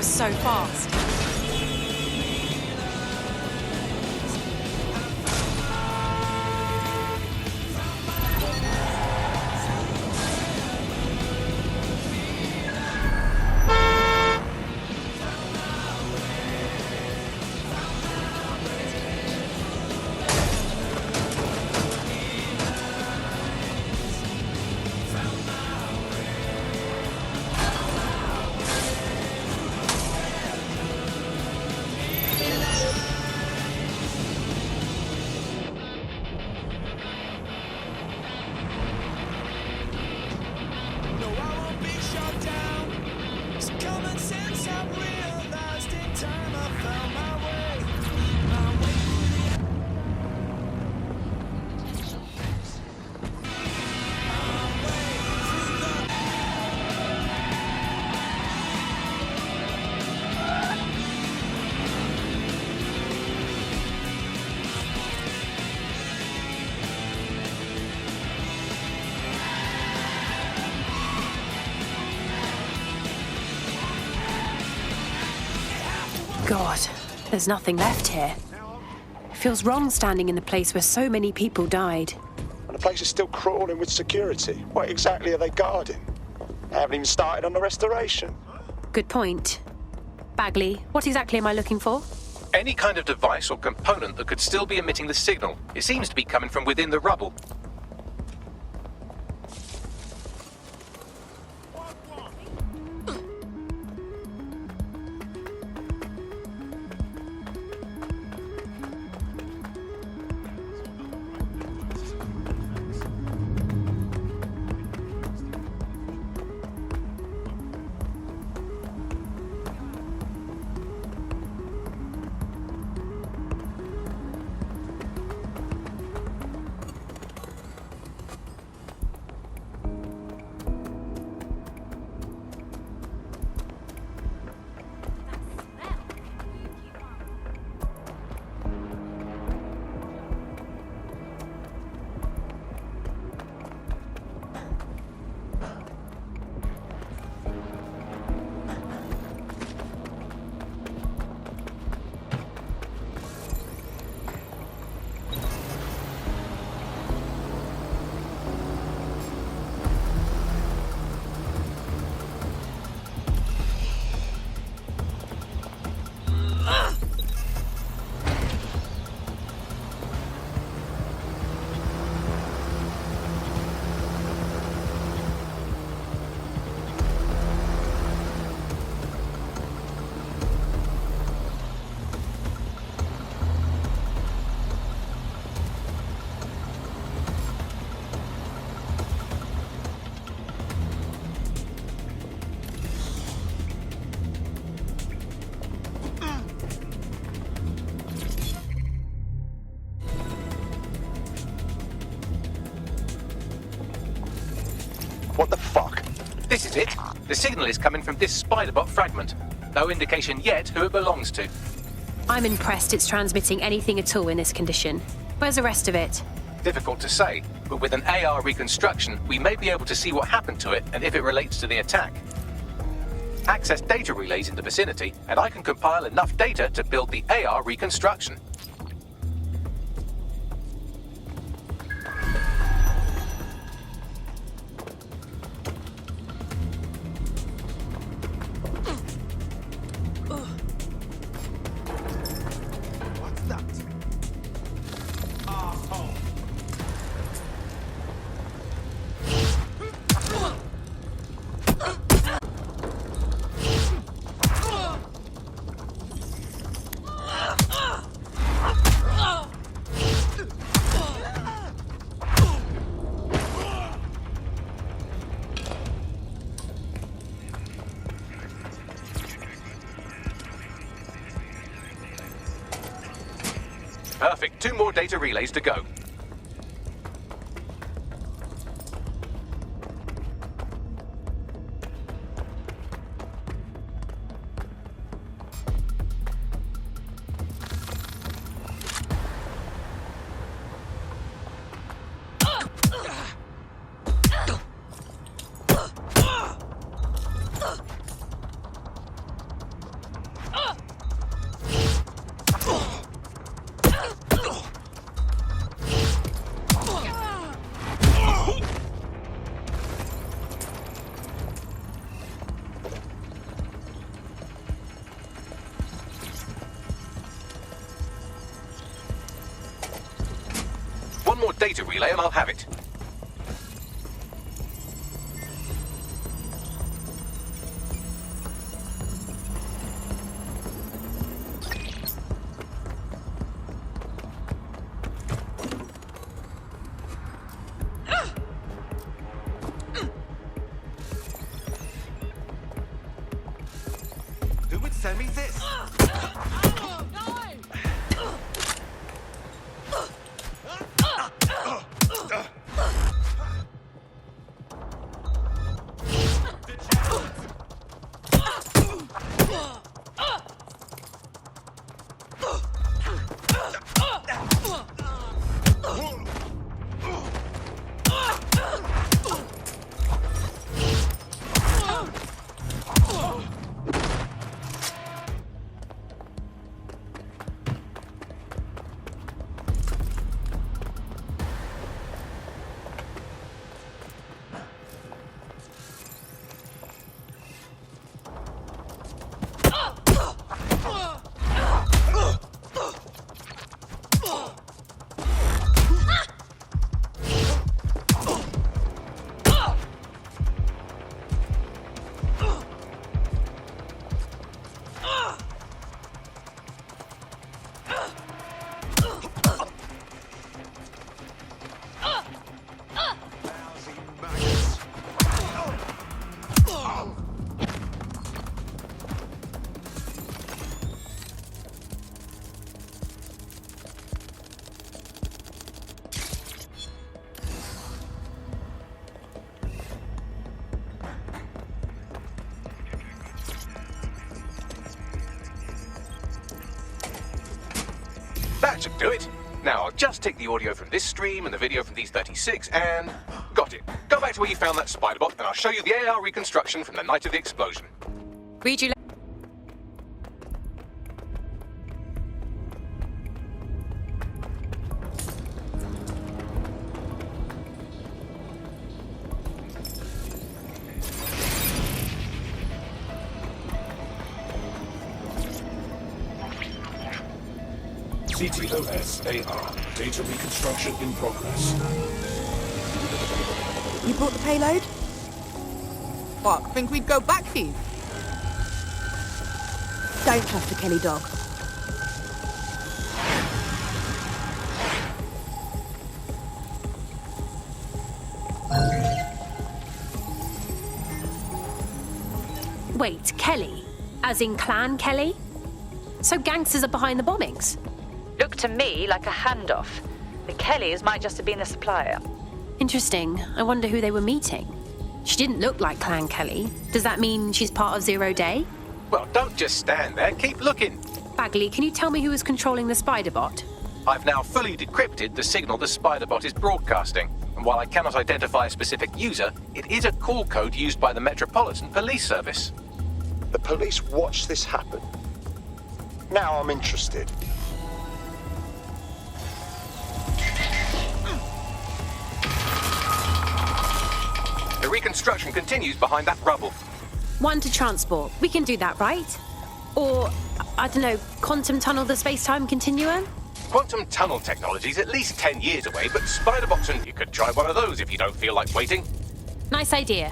was so fast. God, there's nothing left here. It feels wrong standing in the place where so many people died. And the place is still crawling with security. What exactly are they guarding? They haven't even started on the restoration. Good point. Bagley, what exactly am I looking for? Any kind of device or component that could still be emitting the signal. It seems to be coming from within the rubble. What the fuck? This is it. The signal is coming from this Spiderbot fragment. No indication yet who it belongs to. I'm impressed it's transmitting anything at all in this condition. Where's the rest of it? Difficult to say, but with an AR reconstruction, we may be able to see what happened to it and if it relates to the attack. Access data relays in the vicinity, and I can compile enough data to build the AR reconstruction. Perfect. 2 more data relays to go. more data relay and I'll have it. Who would send me this? That should do it. Now I'll just take the audio from this stream and the video from these 36 and... Got it. Go back to where you found that spider bot and I'll show you the AR reconstruction from the night of the explosion. Read you. CTOS-AR. Data reconstruction in progress. You brought the payload? What, think we'd go back here? Don't trust the Kelly dog. Wait, Kelly? As in Clan Kelly? So gangsters are behind the bombings? Looked to me like a handoff. The Kellys might just have been the supplier. Interesting. I wonder who they were meeting. She didn't look like Clan Kelly. Does that mean she's part of Zero Day? Well, don't just stand there. Keep looking. Bagley, can you tell me who is controlling the spider bot? I've now fully decrypted the signal the spider bot is broadcasting. And while I cannot identify a specific user, it is a call code used by the Metropolitan Police Service. The police watched this happen. Now I'm interested. The reconstruction continues behind that rubble. One to transport. We can do that, right? Or, I don't know, quantum tunnel the space-time continuum? Quantum tunnel technology's at least 10 years away, but spider bots, and you could try one of those if you don't feel like waiting. Nice idea.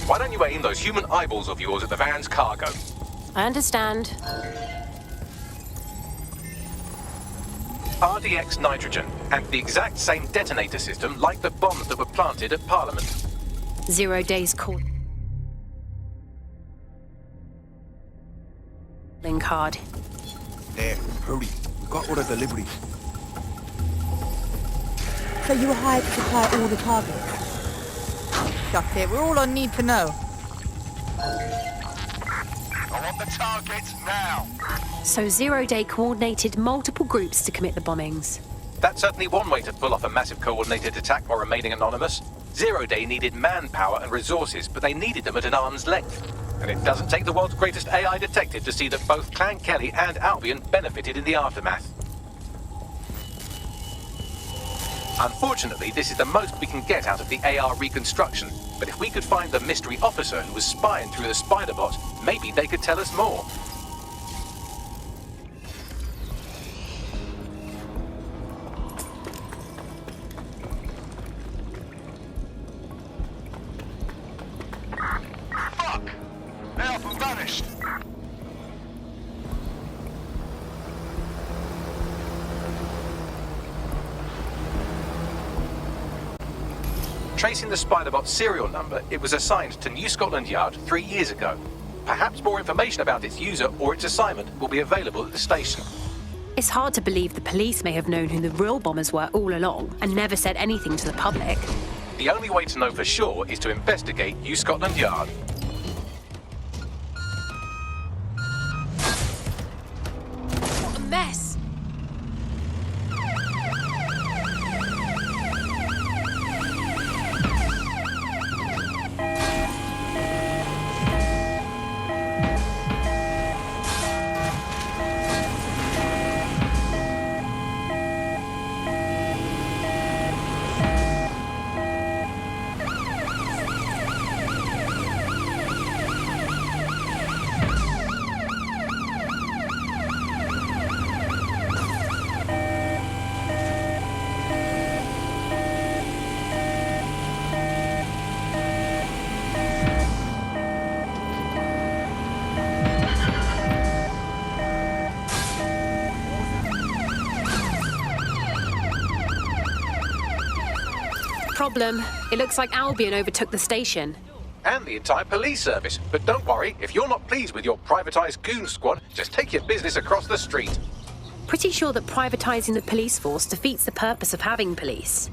Why don't you aim those human eyeballs of yours at the van's cargo? I understand. RDX nitrogen, and the exact same detonator system like the bombs that were planted at Parliament. 0 days call. Card. There, hurry. We got all the deliveries. So you were hired to supply all the targets? Shut it, we're all on need to know. I want the target now. So 0 Day coordinated multiple groups to commit the bombings. That's certainly one way to pull off a massive coordinated attack while remaining anonymous. 0 Day needed manpower and resources, but they needed them at an arm's length. And it doesn't take the world's greatest AI detective to see that both Clan Kelly and Albion benefited in the aftermath. Unfortunately, this is the most we can get out of the AR reconstruction. But if we could find the mystery officer who was spying through the spider bot, maybe they could tell us more. Fuck! They're up and vanished. Tracing the Spider-Bot's serial number, it was assigned to New Scotland Yard 3 years ago. Perhaps more information about its user or its assignment will be available at the station. It's hard to believe the police may have known who the real bombers were all along and never said anything to the public. The only way to know for sure is to investigate New Scotland Yard. What a mess! Problem. It looks like Albion overtook the station. And the entire police service. But don't worry, if you're not pleased with your privatised goon squad, just take your business across the street. Pretty sure that privatising the police force defeats the purpose of having police.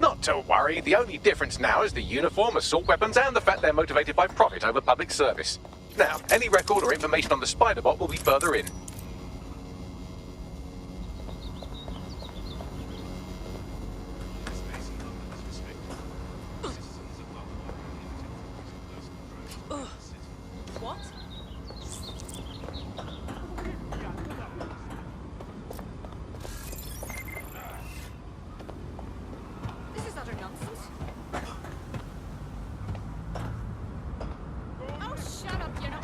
Not to worry, the only difference now is the uniform, assault weapons, and the fact they're motivated by profit over public service. Now, any record or information on the Spider-Bot will be further in. What? This is utter nonsense. Oh, shut up, you know.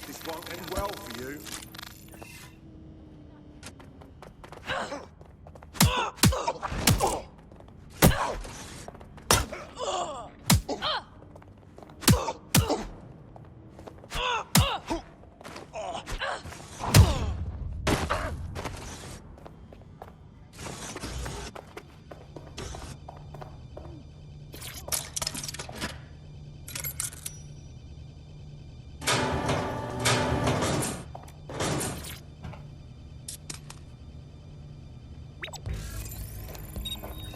This won't end well for you.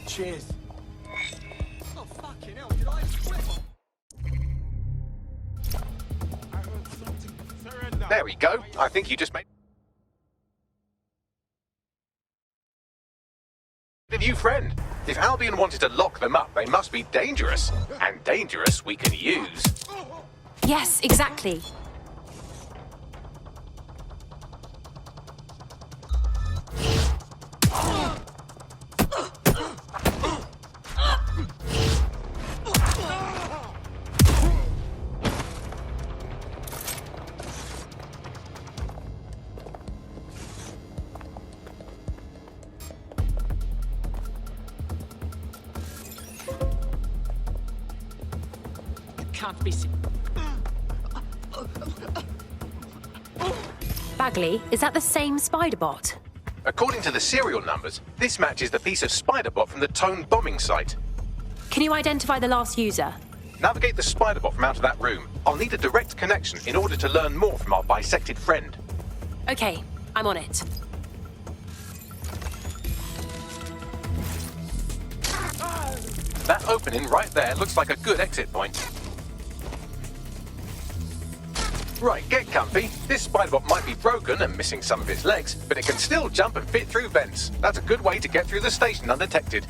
Cheers. Oh, fucking hell, did I trip? I heard something. Surrender. There we go. I think you just made a new friend. If Albion wanted to lock them up, they must be dangerous. And dangerous we can use. Yes, exactly. Can't be seen. Bagley, is that the same Spider-Bot? According to the serial numbers, this matches the piece of Spider-Bot from the Tone bombing site. Can you identify the last user? Navigate the Spider-Bot from out of that room. I'll need a direct connection in order to learn more from our bisected friend. Okay, I'm on it. That opening right there looks like a good exit point. Right, get comfy. This spider-bot might be broken and missing some of its legs, but it can still jump and fit through vents. That's a good way to get through the station undetected.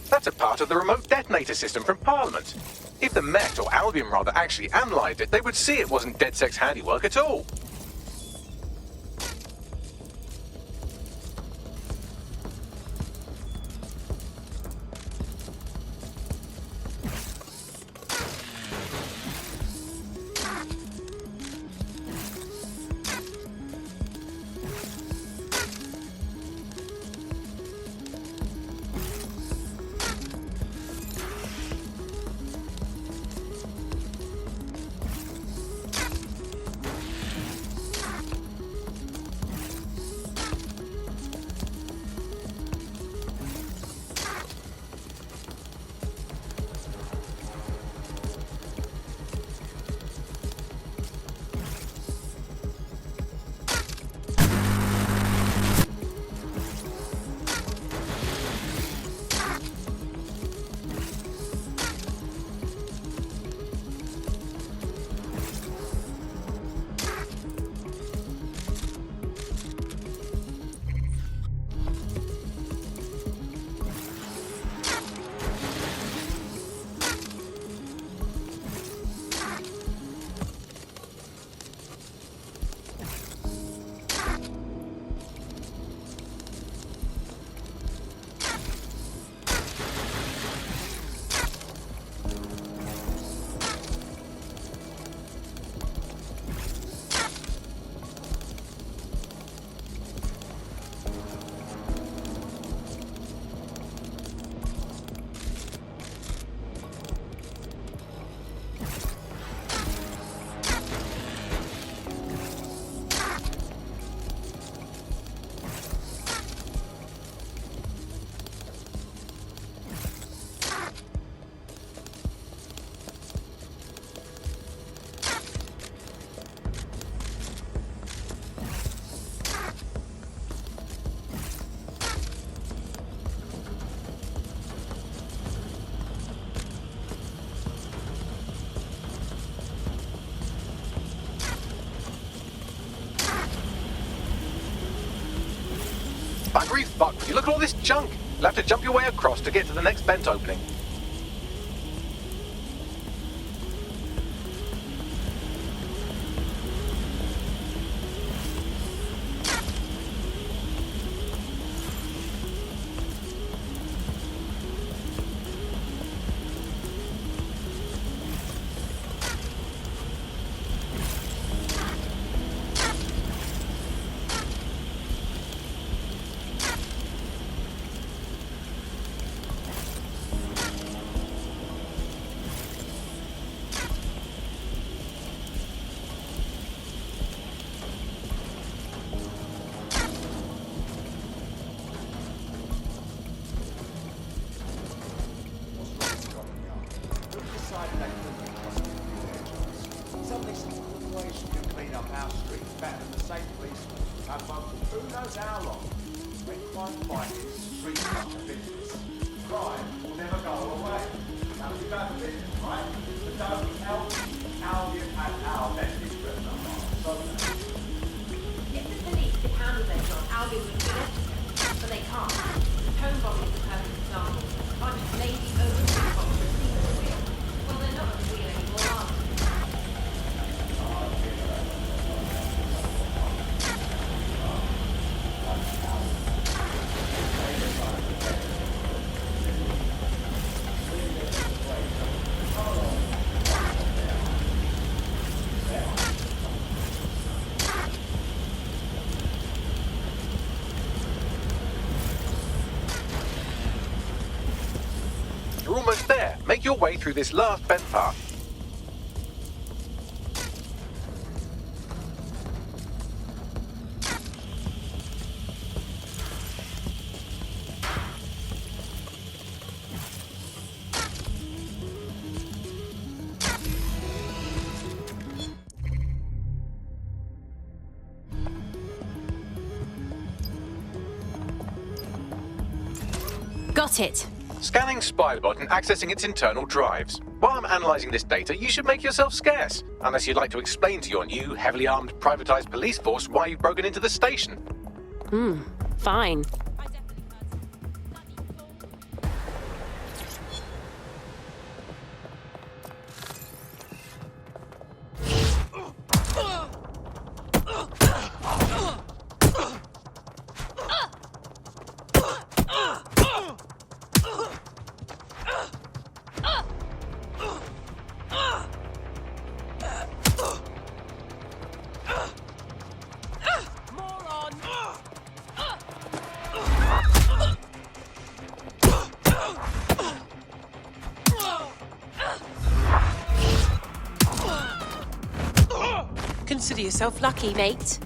That's a part of the remote detonator system from Parliament. If the Met, or Albion rather, actually analysed it, they would see it wasn't DedSec's handiwork at all. Buggery fuck, would you look at all this junk? You'll have to jump your way across to get to the next vent opening. You're almost there. Make your way through this last vent path. Got it. Scanning Spiderbot and accessing its internal drives. While I'm analysing this data, you should make yourself scarce. Unless you'd like to explain to your new, heavily armed, privatised police force why you've broken into the station. Fine. Consider yourself lucky, mate.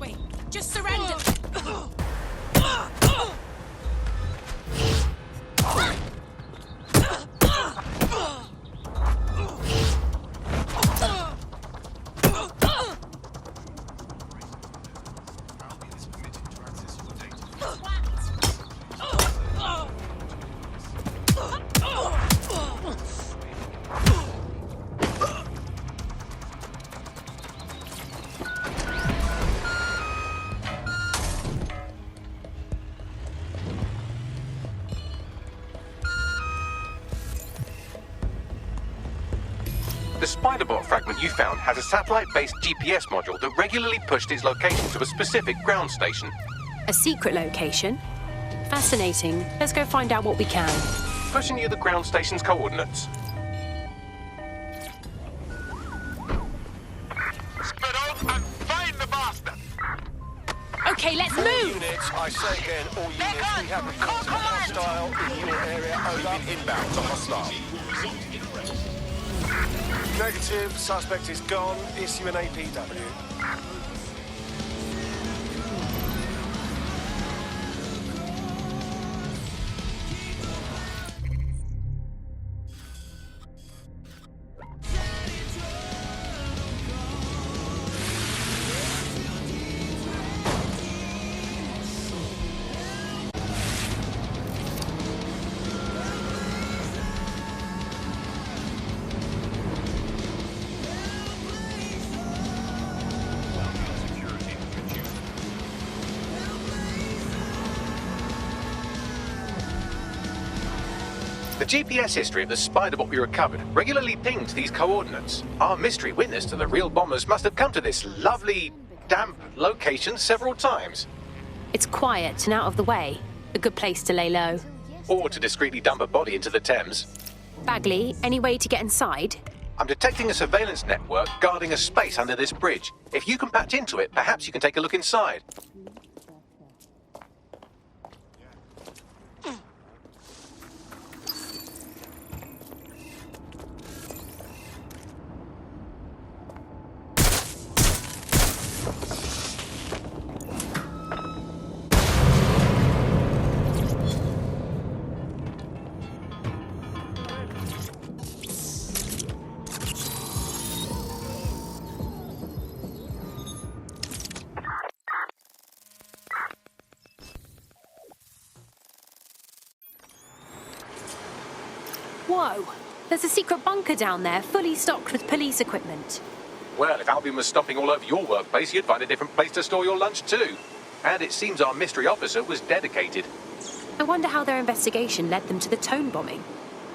Wait, just surrender. The Spiderbot fragment you found has a satellite-based GPS module that regularly pushed its location to a specific ground station. A secret location? Fascinating. Let's go find out what we can. Pushing you the ground station's coordinates. Split off and find the bastard! Okay, let's move! Units, I say again, all units, we have reports of hostile in your area. Over. Inbound to hostile. Negative, suspect is gone. Issue an APW. The GPS history of the Spiderbot we recovered regularly pinged these coordinates. Our mystery witness to the real bombers must have come to this lovely, damp location several times. It's quiet and out of the way. A good place to lay low. Or to discreetly dump a body into the Thames. Bagley, any way to get inside? I'm detecting a surveillance network guarding a space under this bridge. If you can patch into it, perhaps you can take a look inside. Whoa! There's a secret bunker down there, fully stocked with police equipment. Well, if Albion was stomping all over your workplace, you'd find a different place to store your lunch too. And it seems our mystery officer was dedicated. I wonder how their investigation led them to the Tone bombing.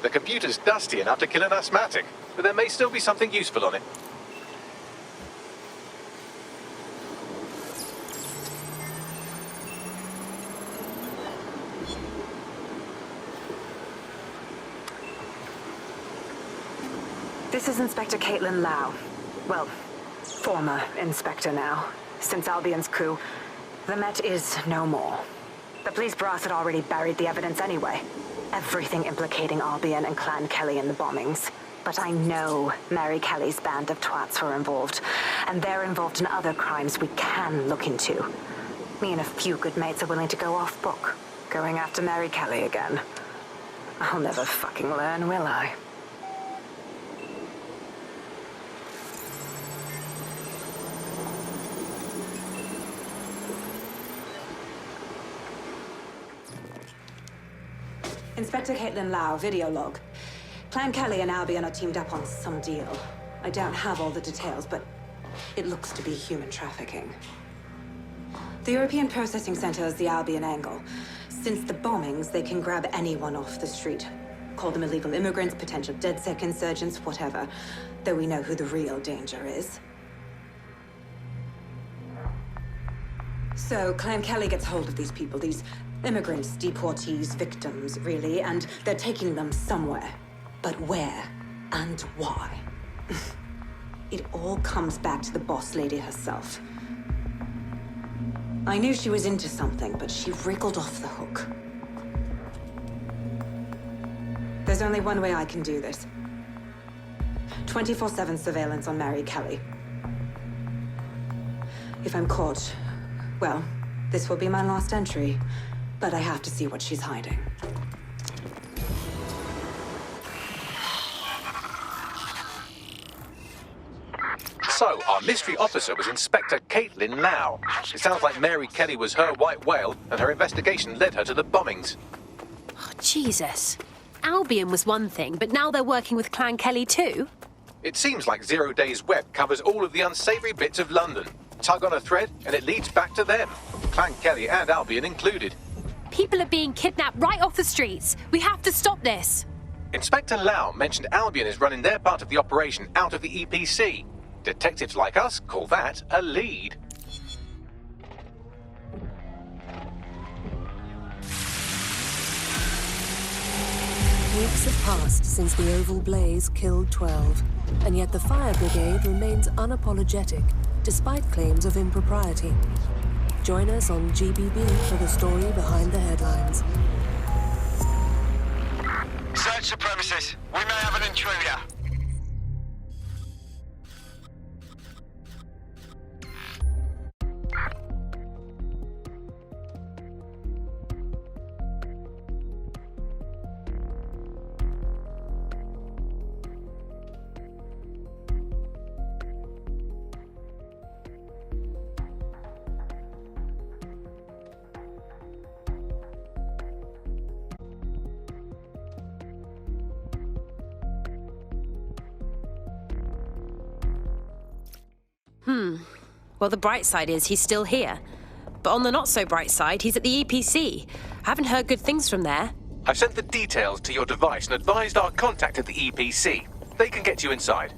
The computer's dusty enough to kill an asthmatic, but there may still be something useful on it. This is Inspector Caitlin Lau. Well, former inspector now. Since Albion's coup, the Met is no more. The police brass had already buried the evidence anyway. Everything implicating Albion and Clan Kelly in the bombings. But I know Mary Kelly's band of twats were involved, and they're involved in other crimes we can look into. Me and a few good mates are willing to go off book. Going after Mary Kelly again. I'll never fucking learn, will I? Inspector Caitlin Lau, video log. Clan Kelly and Albion are teamed up on some deal. I don't have all the details, but it looks to be human trafficking. The European Processing Center is the Albion angle. Since the bombings, they can grab anyone off the street. Call them illegal immigrants, potential DedSec insurgents, whatever. Though we know who the real danger is. So, Clan Kelly gets hold of these people, these immigrants, deportees, victims, really, and they're taking them somewhere. But where and why? It all comes back to the boss lady herself. I knew she was into something, but she wriggled off the hook. There's only one way I can do this. 24/7 surveillance on Mary Kelly. If I'm caught, well, this will be my last entry. But I have to see what she's hiding. So, our mystery officer was Inspector Caitlin Lau. It sounds like Mary Kelly was her white whale, and her investigation led her to the bombings. Oh, Jesus. Albion was one thing, but now they're working with Clan Kelly too? It seems like Zero Days Web covers all of the unsavory bits of London. Tug on a thread, and it leads back to them. Clan Kelly and Albion included. People are being kidnapped right off the streets. We have to stop this. Inspector Lau mentioned Albion is running their part of the operation out of the EPC. Detectives like us call that a lead. Weeks have passed since the Oval Blaze killed 12, and yet the fire brigade remains unapologetic, despite claims of impropriety. Join us on GBB for the story behind the headlines. Search the premises. We may have an intruder. Well, the bright side is he's still here. But on the not-so-bright side, he's at the EPC. I haven't heard good things from there. I've sent the details to your device and advised our contact at the EPC. They can get you inside.